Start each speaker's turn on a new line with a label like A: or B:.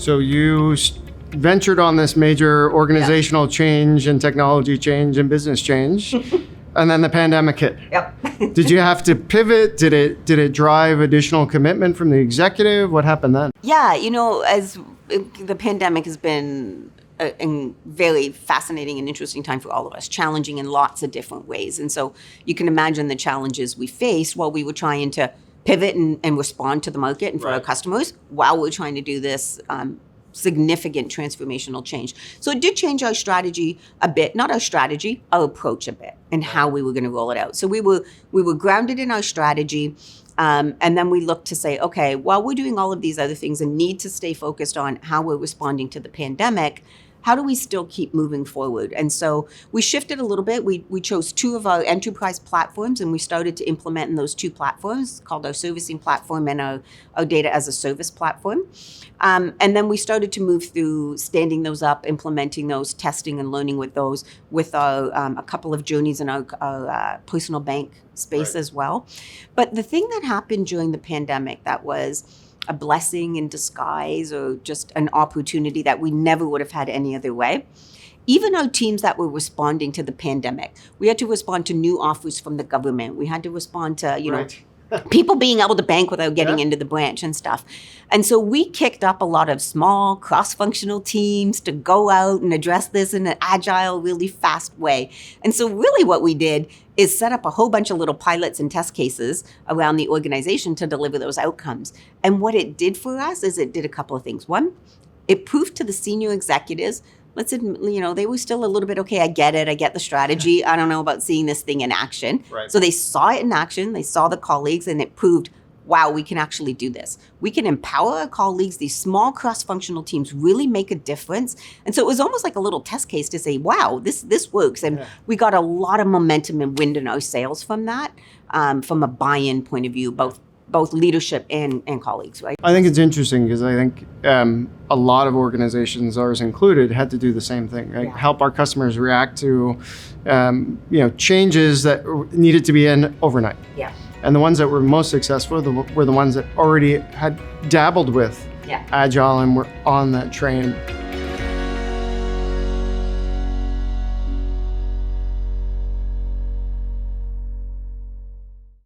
A: So you ventured on this major organizational change and technology change and business change, and then the pandemic hit.
B: Yep.
A: Did you have to pivot? Did it drive additional commitment from the executive? What happened then?
B: Yeah, as the pandemic has been a very fascinating and interesting time for all of us, challenging in lots of different ways. And so you can imagine the challenges we faced while we were trying to pivot and respond to the market and for our customers while we're trying to do this significant transformational change. So it did change our strategy a bit, not our strategy, our approach a bit and how we were going to roll it out. So we were grounded in our strategy. And then we looked to say, okay, while we're doing all of these other things and need to stay focused on how we're responding to the pandemic, how do we still keep moving forward? And so we shifted a little bit. We chose two of our enterprise platforms and we started to implement in those two platforms called our servicing platform and our data as a service platform. And then we started to move through standing those up, implementing those, testing and learning with those with our, a couple of journeys in our personal bank space as well. But the thing that happened during the pandemic that was a blessing in disguise or just an opportunity that we never would have had any other way. Even our teams that were responding to the pandemic, we had to respond to new offers from the government. We had to respond to, people being able to bank without getting into the branch and stuff. And so we kicked up a lot of small cross-functional teams to go out and address this in an agile, really fast way. And so really what we did is set up a whole bunch of little pilots and test cases around the organization to deliver those outcomes. And what it did for us is it did a couple of things. One, it proved to the senior executives, let's admit, they were still a little bit, okay, I get it. I get the strategy. I don't know about seeing this thing in action.
A: Right.
B: So they saw it in action. They saw the colleagues and it proved, wow, we can actually do this. We can empower our colleagues. These small cross-functional teams really make a difference. And so it was almost like a little test case to say, wow, this works. And we got a lot of momentum and wind in our sails from that, from a buy-in point of view, both leadership and colleagues, right?
A: I think it's interesting because I think a lot of organizations, ours included, had to do the same thing, right? Help our customers react to changes that needed to be in overnight.
B: Yeah.
A: And the ones that were most successful were the ones that already had dabbled with Agile and were on that train.